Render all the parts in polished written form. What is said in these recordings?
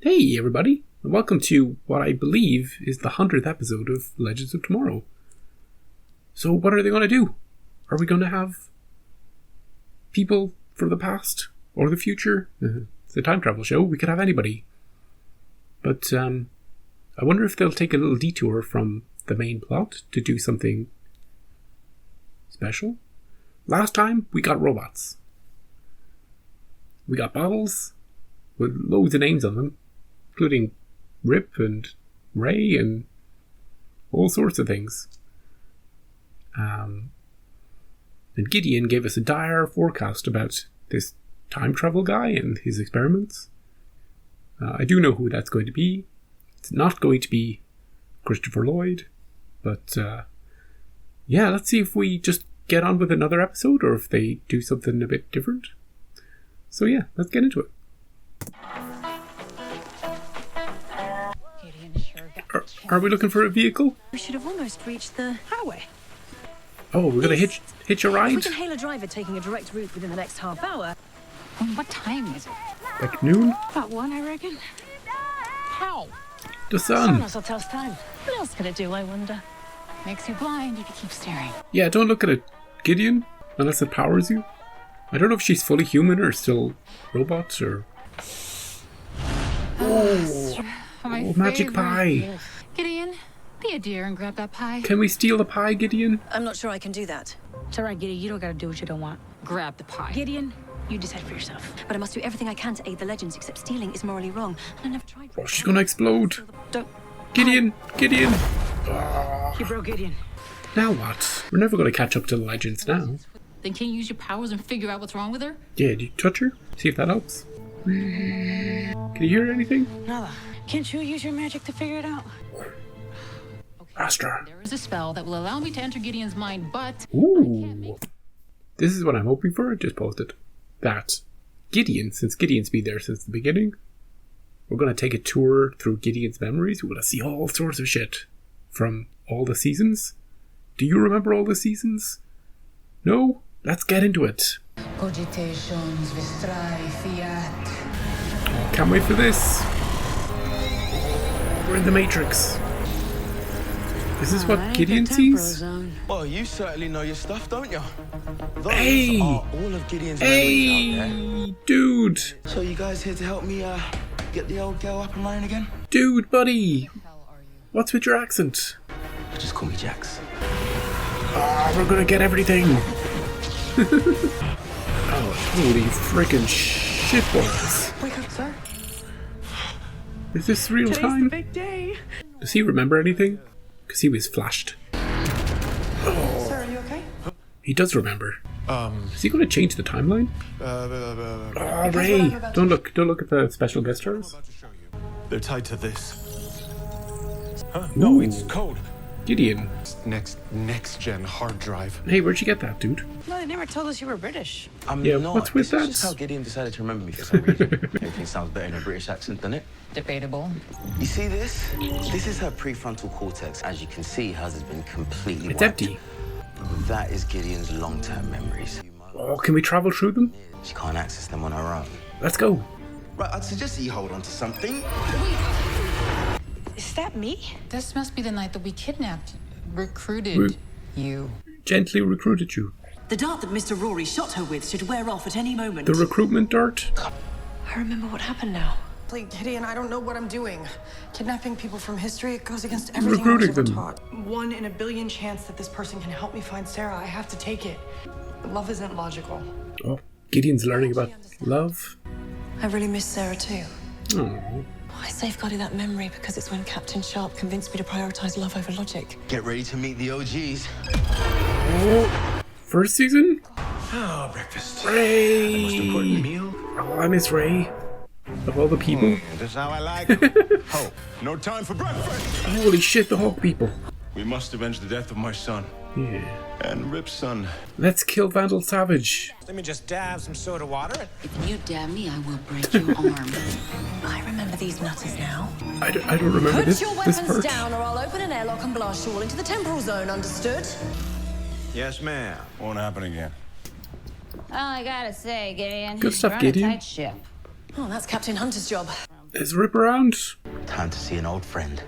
Hey everybody, and welcome to what I believe is the 100th episode of Legends of Tomorrow. So what are they going to do? Are we going to have people from the past or the future? It's a time travel show, we could have anybody. But I wonder if they'll take a little detour from the main plot to do something special. Last time we got robots. We got bottles with loads of names on them, including Rip and Ray and all sorts of things. And Gideon gave us a dire forecast about this time travel guy and his experiments. I do know who that's going to be. It's not going to be Christopher Lloyd, but yeah, let's see if we just get on with another episode or if they do something a bit different. So yeah, let's get into it. Are we looking for a vehicle? We should have almost reached the highway. Oh, we're going to hitch a ride? If we can hail a driver taking a direct route within the next half hour. What time is it? Like noon? About 1, I reckon. How? The sun. Someone else will tell us time. What else can it do, I wonder? Makes you blind if you keep staring. Yeah, don't look at it, Gideon, unless it powers you. I don't know if she's fully human or still robots or... Oh, magic pie. Gideon, be a dear and grab that pie. Can we steal the pie, Gideon? I'm not sure I can do that. It's alright, Gideon. You don't gotta do what you don't want. Grab the pie. Gideon, you decide for yourself. But I must do everything I can to aid the legends, except stealing is morally wrong. And I never tried. Oh, she's going to explode. Don't. Gideon! Gideon! You broke Gideon. Now what? We're never going to catch up to the legends now. Then can you use your powers and figure out what's wrong with her? Yeah, do you touch her? See if that helps. Can you hear anything? Nada. Can't you use your magic to figure it out? Astra. There is a spell that will allow me to enter Gideon's mind, but... Ooh. This is what I'm hoping for. I just posted that Gideon, since Gideon's been there since the beginning, we're going to take a tour through Gideon's memories. We're going to see all sorts of shit from all the seasons. Do you remember all the seasons? No? Let's get into it. Cogitations vestrai fiat. Can't wait for this. We're in the Matrix. Is this what Gideon sees? Well, you certainly know your stuff, don't you? Those Hey! are all of Gideon's memories out there. Hey! Dude! So you guys here to help me get the old girl up and running again? Dude, buddy! What's with your accent? Just call me Jax. Oh, we're gonna get everything! Oh, holy freaking shitballs. Wake up, sir. Is this real time? Big day. Does he remember anything? Because he was flashed. Oh, Sir, are you okay? he does remember. Is he going to change the timeline? Oh, Ray! Don't look at the special guest stars. They're tied to this. Huh? No, Ooh. it's code. Gideon. Next gen hard drive. Hey, where'd you get that, dude? No, they never told us you were British. I'm Yeah, not. what's with This is that? just how Gideon decided to remember me for some reason. Everything sounds better in a British accent, doesn't it? Debatable. You see this? This is her prefrontal cortex. As you can see, hers has been completely It's wiped. empty. That is Gideon's long-term memories. Oh, can we travel through them? She can't access them on her own. Let's go. Right, I'd suggest that you hold on to something. Is that me? This must be the night that we kidnapped, recruited you. Gently recruited you. The dart that Mr. Rory shot her with should wear off at any moment. The recruitment dart? I remember what happened now. Gideon, I don't know what I'm doing. Kidnapping people from history, it goes against everything I Recruiting was ever them. taught. 1 in a billion chance that this person can help me find Sarah. I have to take it. Love isn't logical. Oh, Gideon's learning about love. I really miss Sarah too. Oh. I safeguarded that memory because it's when Captain Sharp convinced me to prioritize love over logic. Get ready to meet the OGs. First season? Oh, breakfast. Ray! Most important meal. Oh, I miss Ray. Of all the people. That's how I like it. Oh, no time for breakfast. Holy shit, the Hawk people. We must avenge the death of my son Yeah. and Rip's son. Let's kill Vandal Savage. Let me just dab some soda water. If you dare me, I will break your arm. I remember these nutters now. I don't remember Put this your this weapons part. down or I'll open an airlock and blast you all into the temporal zone, understood? Yes, ma'am. Won't happen again. Well, I gotta say, Gideon, Good stuff, you're on Gideon. a tight ship. Oh, that's Captain Hunter's job. Is Rip around? Time to see an old friend.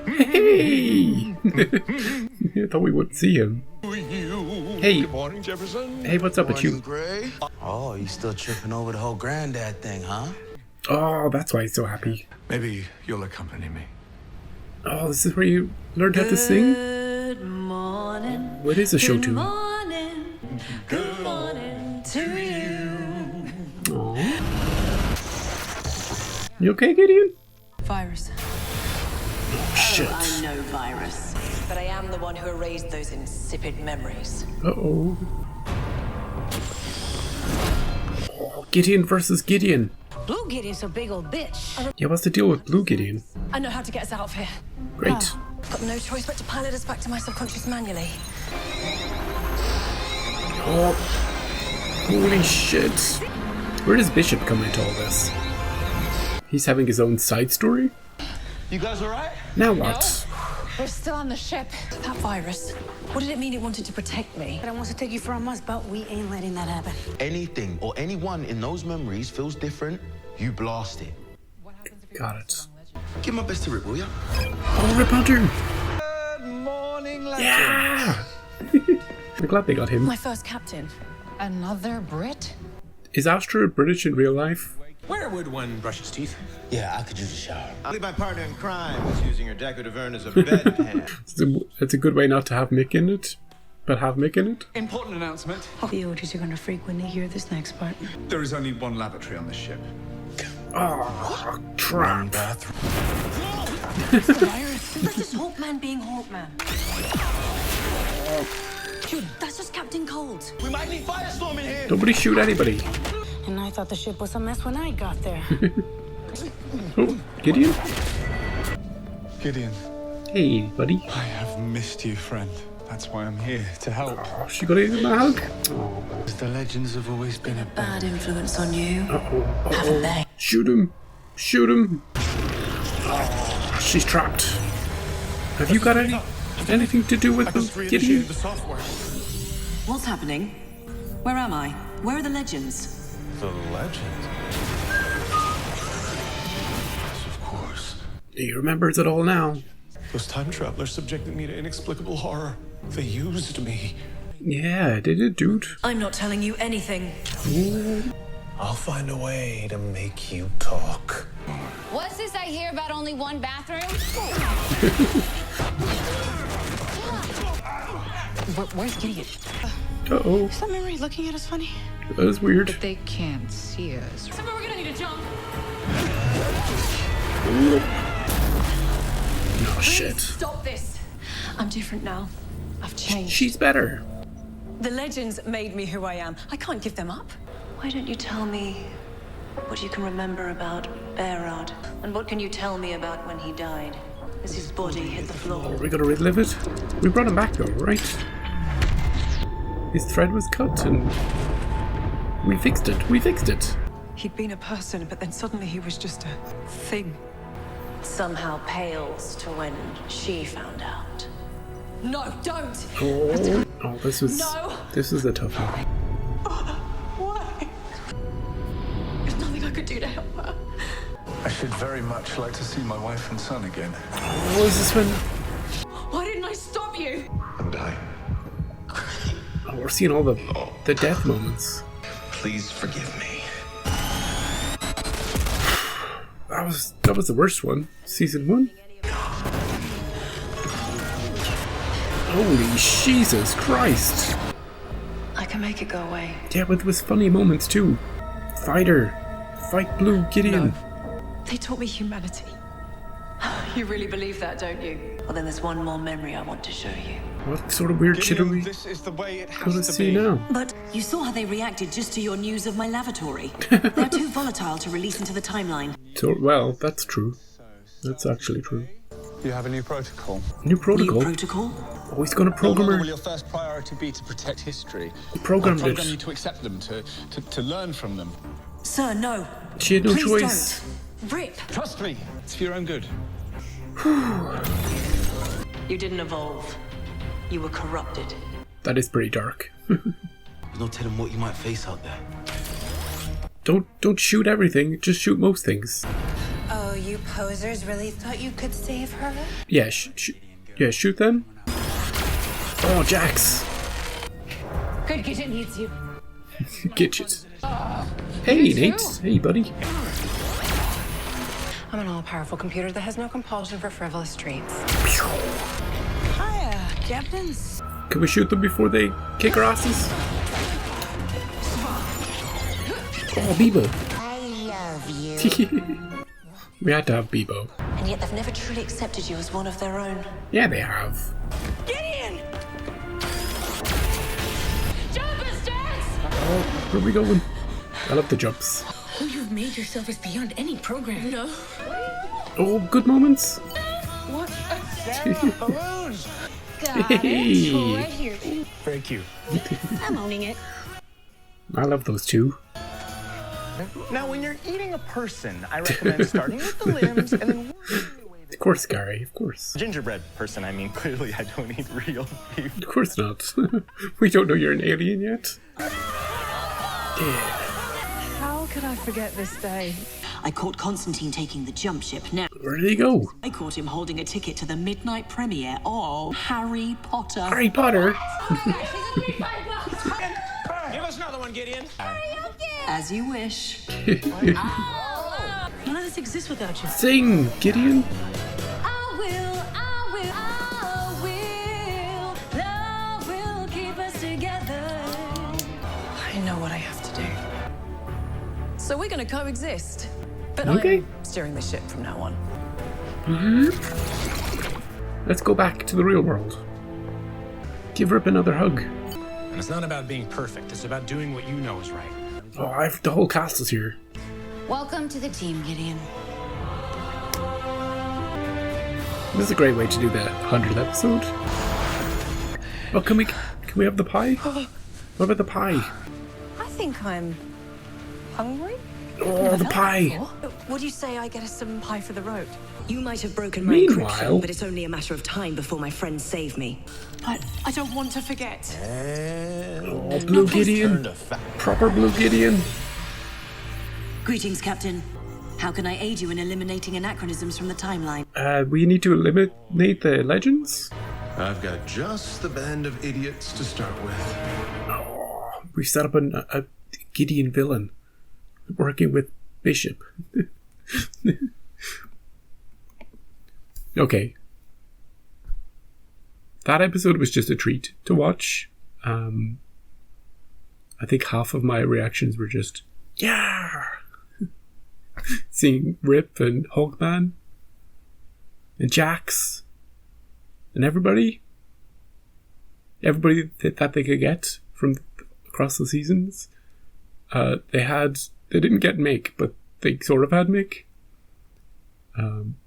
Hey! I thought we would see him. Hey. Good morning, Jefferson. Hey, what's up with you? Gray. Oh, you still tripping over the whole granddad thing, huh? Oh, that's why he's so happy. Maybe you'll accompany me. Oh, this is where you learned how to sing? Good morning. What is a show tune? Morning. Good morning to you. Aww. You okay, Gideon? Virus. Oh, shit. I'm no virus. But I am the one who erased those insipid memories. Uh-oh. Oh, Gideon versus Gideon. Blue Gideon's a big old bitch. Yeah, what's the deal with Blue Gideon? I know how to get us out of here. Great. Got no choice but to pilot us back to my subconscious manually. Oh, holy shit. Where does Bishop come into all this? He's having his own side story? You guys alright? Now what? We're still on the ship. That virus, what did it mean it wanted to protect me? But I want to take you from us, but we ain't letting that happen. Anything or anyone in those memories feels different, you blast it. Got it. Give my best to Rip, will ya? Oh, Rip Hunter! Good morning, legend. Yeah! I'm glad they got him. My first captain. Another Brit? Is Astra British in real life? Where would one brush his teeth? Yeah, I could use a shower. I believe my partner in crime was using her decorative urn as a bedpan. It's a good way not to have Mick in it, but have Mick in it. Important announcement. The orders are gonna freak when they hear this next part. There is only one lavatory on this ship. Oh, crap. That's just Hawkman being Hawkman. Dude, that's just Captain Cold. We might need firestorm in here. Nobody shoot anybody. And I thought the ship was a mess when I got there. Oh, Gideon? Gideon, Hey, buddy. I have missed you, friend. That's why I'm here, to help. Oh, she got in a hug. Oh, The legends have always been a Bad influence on you. uh-oh, Haven't uh-oh. they? Shoot him. Shoot him. Oh, she's trapped. Have you got anything to do with Gideon? the software. What's happening? Where am I? Where are the legends? The legend? Yes, of course. He remembers it all now. Those time travelers subjected me to inexplicable horror. They used me. Yeah, they did, dude. I'm not telling you anything. I'll find a way to make you talk. What's this I hear about only one bathroom? Where's Gideon? Uh-oh, Is that memory looking at us funny? that is weird. But they can't see us. Somewhere we're gonna need to jump. Oh, shit. Stop this. I'm different now. I've changed. She's better. The legends made me who I am. I can't give them up. Why don't you tell me what you can remember about Bearard? And what can you tell me about when he died? As his body hit the floor? Are we gonna relive it? We brought him back though, right? His thread was cut and we fixed it. We fixed it. He'd been a person, but then suddenly he was just a thing. Somehow pales to when she found out. No, don't. Oh, this was a tough one. Why? There's nothing I could do to help her. I should very much like to see my wife and son again. What was this one? Why didn't I stop you? And I. Oh, we're seeing all the death moments. Please forgive me. That was the worst one. Season 1. Holy Jesus Christ! I can make it go away. Yeah, but with funny moments too. Fight Blue Gideon. They taught me humanity. You really believe that, don't you? Well, then there's one more memory I want to show you. What sort of weird shit are we This is the way it gonna see now? But you saw how they reacted just to your news of my lavatory. They're too volatile to release into the timeline. So, well, that's true. That's actually true. You have a new protocol. New protocol? New protocol? Oh, he's gonna program her. Will your first priority be to protect history? He programmed I'll program you it. to accept them, to learn from them. Sir, no. She had no Please choice. don't. Rip. Trust me, it's for your own good. You didn't evolve. You were corrupted. That is pretty dark. There's no telling what you might face out there. Don't shoot everything. Just shoot most things. Oh, you posers really thought you could save her? Yeah, shoot them. Oh, Jax. Good Gidget needs you. Gidget. Hey, Nate. Hey, buddy. I'm an all-powerful computer that has no compulsion for frivolous treats. Hiya, Captains. Can we shoot them before they kick our asses? Oh, Bebo. I love you. We had to have Bebo. And yet they've never truly accepted you as one of their own. Yeah, they have. Gideon! Jumpers, Jax! Oh, where are we going? I love the jumps. Who you've made yourself is beyond any program. No. Oh, good moments. What? Balloons! Hey. Right here. Very cute. I'm owning it. I love those two. Now, when you're eating a person, I recommend starting with the limbs and then working your way to Of course, Gary, of course. gingerbread person. I mean, clearly I don't eat real beef. Of course not. We don't know you're an alien yet. Yeah. How could I forget this day? I caught Constantine taking the jump ship. Now Where did he go? I caught him holding a ticket to the midnight premiere of Harry Potter. Harry Potter. Give us another one, Gideon. As you wish. None of this exists without you. Sing, Gideon. Love will keep us together. I know what I have to do. So we're gonna coexist. But Okay. I'm steering the ship from now on. Let's go back to the real world. Give Rip another hug. And it's not about being perfect. It's about doing what you know is right. Oh, the whole cast is here. Welcome to the team, Gideon. This is a great way to do the 100th episode. Oh, can we have the pie? What about the pie? I think I'm hungry. Oh, the pie. Would you say I get us some pie for the road? You might have broken my Meanwhile- encryption, but it's only a matter of time before my friends save me. But I don't want to forget. Oh, Blue Gideon. Proper Blue Gideon. Greetings, Captain. How can I aid you in eliminating anachronisms from the timeline? We need to eliminate the legends. I've got just the band of idiots to start with. Oh, we've set up a Gideon villain working with Bishop. Okay. That episode was just a treat to watch. I think half of my reactions were just, yeah! Seeing Rip and Hogman and Jax and everybody that they could get from across the seasons. They didn't get Mick, but they sort of had Mick.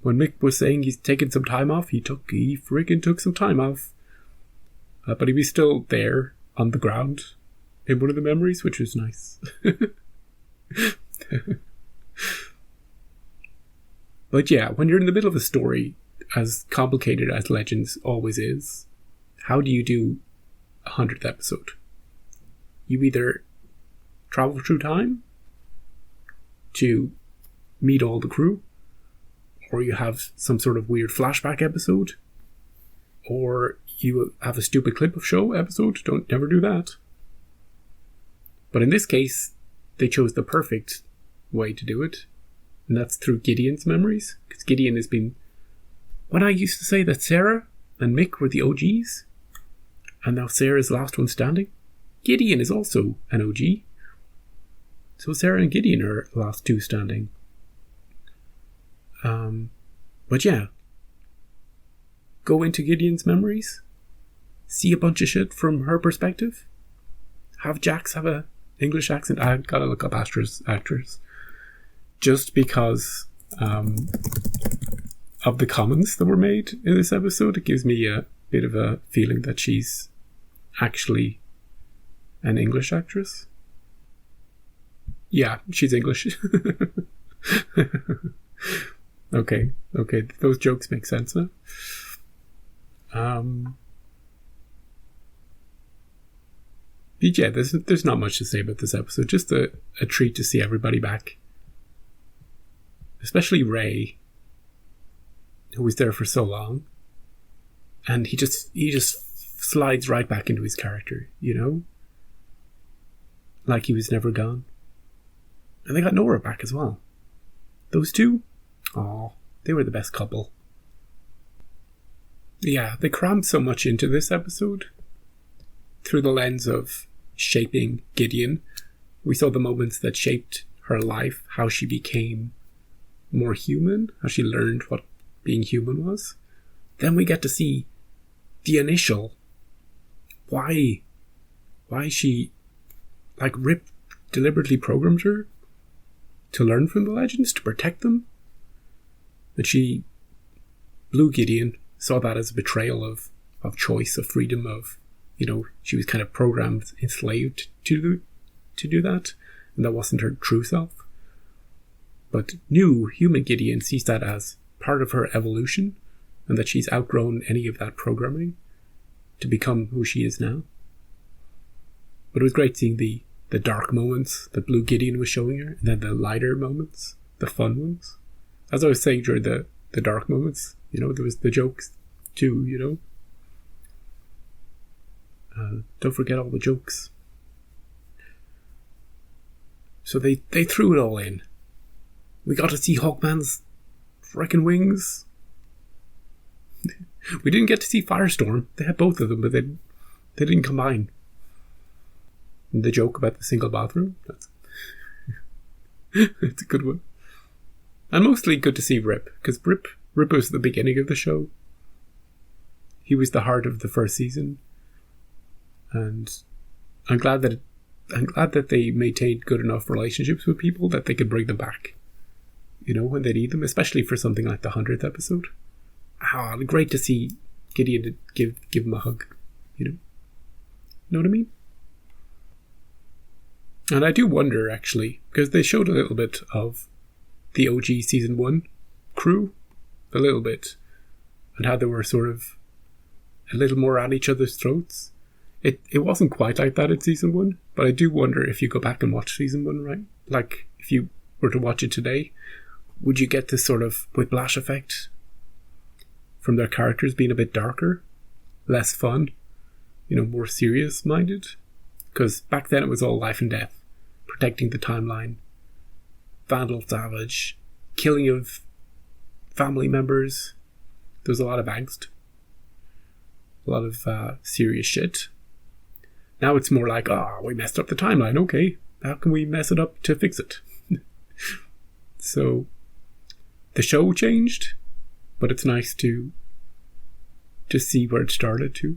When Mick was saying he's taking some time off, he friggin' took some time off. But he was still there on the ground in one of the memories, which was nice. But yeah, when you're in the middle of a story, as complicated as Legends always is, how do you do a 100th episode? You either travel through time to meet all the crew, or you have some sort of weird flashback episode, or you have a stupid clip of show episode. Never do that. But in this case, they chose the perfect way to do it, and that's through Gideon's memories. Because Gideon has been... When I used to say that Sarah and Mick were the OGs, and now Sarah's the last one standing, Gideon is also an OG. So Sarah and Gideon are the last two standing. But yeah, go into Gideon's memories, see a bunch of shit from her perspective, have Jax have a English accent. I gotta look up actors, just because of the comments that were made in this episode. It gives me a bit of a feeling that she's actually an English actress. Yeah, she's English. Okay, those jokes make sense now. But yeah, there's not much to say about this episode. Just a treat to see everybody back. Especially Ray, who was there for so long. And he just slides right back into his character, you know? Like he was never gone. And they got Nora back as well. Those two? Aw, they were the best couple. Yeah, they crammed so much into this episode. Through the lens of shaping Gideon, we saw the moments that shaped her life, how she became more human, how she learned what being human was. Then we get to see the initial why she, like, Rip deliberately programmed her to learn from the legends, to protect them. And she, Blue Gideon, saw that as a betrayal of choice, of freedom, of, you know, she was kind of programmed, enslaved to do that, and that wasn't her true self. But new human Gideon sees that as part of her evolution, and that she's outgrown any of that programming to become who she is now. But it was great seeing the dark moments that Blue Gideon was showing her, and then the lighter moments, the fun ones. As I was saying during the dark moments, you know, there was the jokes too, you know. Don't forget all the jokes. So they threw it all in. We got to see Hawkman's frickin' wings. We didn't get to see Firestorm. They had both of them, but they didn't combine. And the joke about the single bathroom, that's a good one. And mostly good to see Rip, because Rip was the beginning of the show. He was the heart of the first season. And I'm glad that they maintained good enough relationships with people that they could bring them back, you know, when they need them, especially for something like the 100th episode. Great to see Gideon give him a hug, you know. Know what I mean? And I do wonder, actually, because they showed a little bit of the OG Season 1 crew, a little bit, and how they were sort of a little more at each other's throats. It wasn't quite like that in Season 1, but I do wonder if you go back and watch Season 1, right? Like, if you were to watch it today, would you get this sort of whiplash effect from their characters being a bit darker, less fun, you know, more serious-minded? Because back then it was all life and death, protecting the timeline, Vandal Savage, killing of family members. There was a lot of angst, a lot of serious shit. Now it's more like, we messed up the timeline, okay, how can we mess it up to fix it? So the show changed, but it's nice to see where it started too.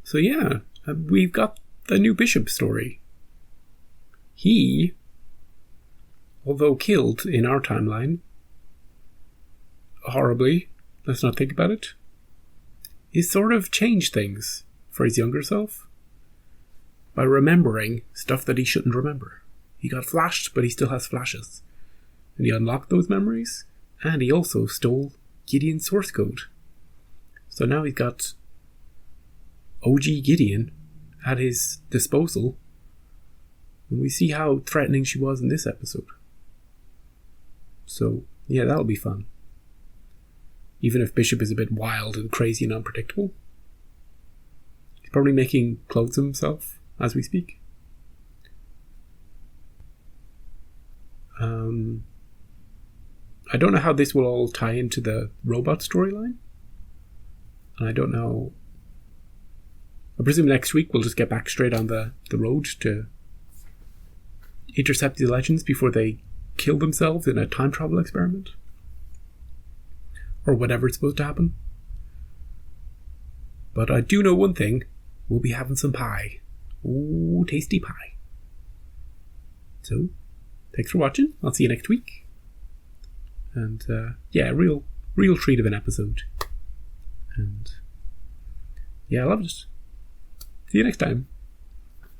So yeah, we've got the new Bishop story. He, although killed in our timeline, horribly, let's not think about it, he sort of changed things for his younger self by remembering stuff that he shouldn't remember. He got flashed, but he still has flashes. And he unlocked those memories, and he also stole Gideon's source code. So now he's got OG Gideon at his disposal, and we see how threatening she was in this episode. So, yeah, that'll be fun. Even if Bishop is a bit wild and crazy and unpredictable. He's probably making clothes of himself as we speak. I don't know how this will all tie into the robot storyline. And I don't know. I presume next week we'll just get back straight on the road to intercept the legends before they kill themselves in a time travel experiment. Or whatever's supposed to happen. But I do know one thing. We'll be having some pie. Ooh, tasty pie. So, thanks for watching. I'll see you next week. And, yeah, real treat of an episode. And, yeah, I loved it. See you next time.